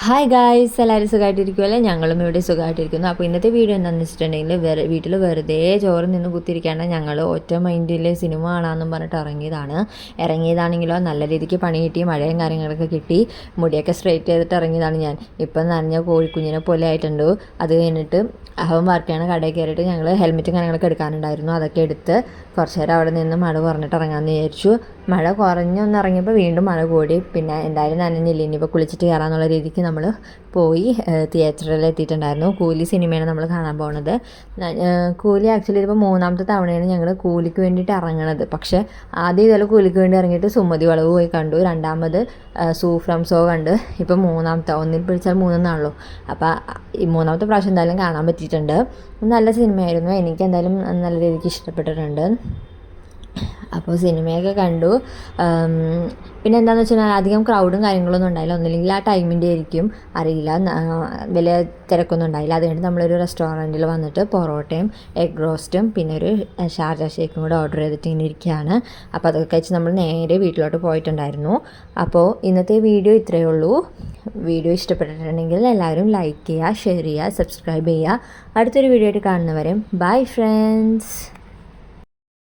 Hi guys, എല്ലാവരും സുഖമായിട്ടിരിക്കുമല്ലേ? ഞങ്ങളും ഇവിടെ സുഖമായിട്ടിരിക്കുന്നു. അപ്പോൾ ഇന്നത്തെ വീഡിയോ എന്താണെന്ന് വെച്ചിട്ടുണ്ടെങ്കിൽ വീട്ടിൽ വെറുതെ ചോറ് നിന്ന് കുത്തിരിക്കുകയാണ്. ഞങ്ങൾ ഒറ്റ മൈൻഡിൽ സിനിമ കാണാമെന്നും പറഞ്ഞിട്ട് ഇറങ്ങിയതാണെങ്കിലോ നല്ല രീതിക്ക് പണി കിട്ടി, മഴയും കാര്യങ്ങളൊക്കെ കിട്ടി, മുടിയൊക്കെ സ്ട്രെയിറ്റ് ചെയ്തിട്ട് ഇറങ്ങിയതാണ് ഞാൻ. ഇപ്പം നനഞ്ഞ കോഴിക്കുഞ്ഞിനെ പോലെ ആയിട്ടുണ്ട്. അത് കഴിഞ്ഞിട്ട് അവൻ വർക്കാണ് കടയിൽ കയറിയിട്ട് ഞങ്ങൾ ഹെൽമെറ്റും കാര്യങ്ങളൊക്കെ എടുക്കാനുണ്ടായിരുന്നു. അതൊക്കെ എടുത്ത് കുറച്ച് നേരം അവിടെ നിന്ന് മഴ കുറഞ്ഞിട്ട് ഇറങ്ങാമെന്ന് വിചാരിച്ചു. മഴ കുറഞ്ഞൊന്ന് ഇറങ്ങിയപ്പോൾ വീണ്ടും മഴ കൂടി. പിന്നെ എന്തായാലും നനഞ്ഞില്ല, ഇനിയിപ്പോൾ കുളിച്ചിട്ട് കയറാമെന്നുള്ള രീതിക്ക് നമ്മൾ പോയി തിയേറ്ററിൽ എത്തിയിട്ടുണ്ടായിരുന്നു. കൂലി സിനിമയാണ് നമ്മൾ കാണാൻ പോകുന്നത്. കൂലി ആക്ച്വലി ഇതിപ്പോൾ 3ാമത്തെ തവണയാണ് ഞങ്ങൾ കൂലിക്ക് വേണ്ടിയിട്ട് ഇറങ്ങണത്. പക്ഷേ ആദ്യം ഇതുപോലെ കൂലിക്ക് വേണ്ടി ഇറങ്ങിയിട്ട് സുമതി വളവ് പോയി കണ്ടു, രണ്ടാമത് സൂഫ്രം ഷോ കണ്ട്, ഇപ്പോൾ 3ാമത്തെ, ഒന്നിൽ പിടിച്ചാൽ 3 അപ്പോൾ ഈ 3ാമത്തെ പ്രാവശ്യം എന്തായാലും കാണാൻ പറ്റിയിട്ടുണ്ട്. നല്ല സിനിമയായിരുന്നു, എനിക്ക് എന്തായാലും നല്ല രീതിക്ക് ഇഷ്ടപ്പെട്ടിട്ടുണ്ട്. അപ്പോൾ സിനിമയൊക്കെ കണ്ടു. പിന്നെ എന്താണെന്ന് വെച്ചാൽ അധികം ക്രൗഡും കാര്യങ്ങളൊന്നും ഉണ്ടായില്ല. ഒന്നില്ലെങ്കിൽ ആ ടൈമിൻ്റെ ആയിരിക്കും, അറിയില്ല, വലിയ തിരക്കൊന്നും ഉണ്ടായില്ല. അതുകൊണ്ട് നമ്മളൊരു റെസ്റ്റോറൻറ്റിൽ വന്നിട്ട് പൊറോട്ടയും എഗ് റോസ്റ്റും പിന്നെ ഒരു ഷാർജ ഷേക്കും കൂടെ ഓർഡർ ചെയ്തിട്ട് ഇങ്ങനെ ഇരിക്കുകയാണ്. അപ്പോൾ അതൊക്കെ കഴിച്ച് നമ്മൾ നേരെ വീട്ടിലോട്ട് പോയിട്ടുണ്ടായിരുന്നു. അപ്പോൾ ഇന്നത്തെ വീഡിയോ ഇത്രയേ ഉള്ളൂ. വീഡിയോ ഇഷ്ടപ്പെട്ടിട്ടുണ്ടെങ്കിൽ എല്ലാവരും ലൈക്ക് ചെയ്യുക, ഷെയർ ചെയ്യുക, സബ്സ്ക്രൈബ് ചെയ്യുക. അടുത്തൊരു വീഡിയോ ആയിട്ട് കാണുന്നവരെ ബൈ ഫ്രണ്ട്സ്.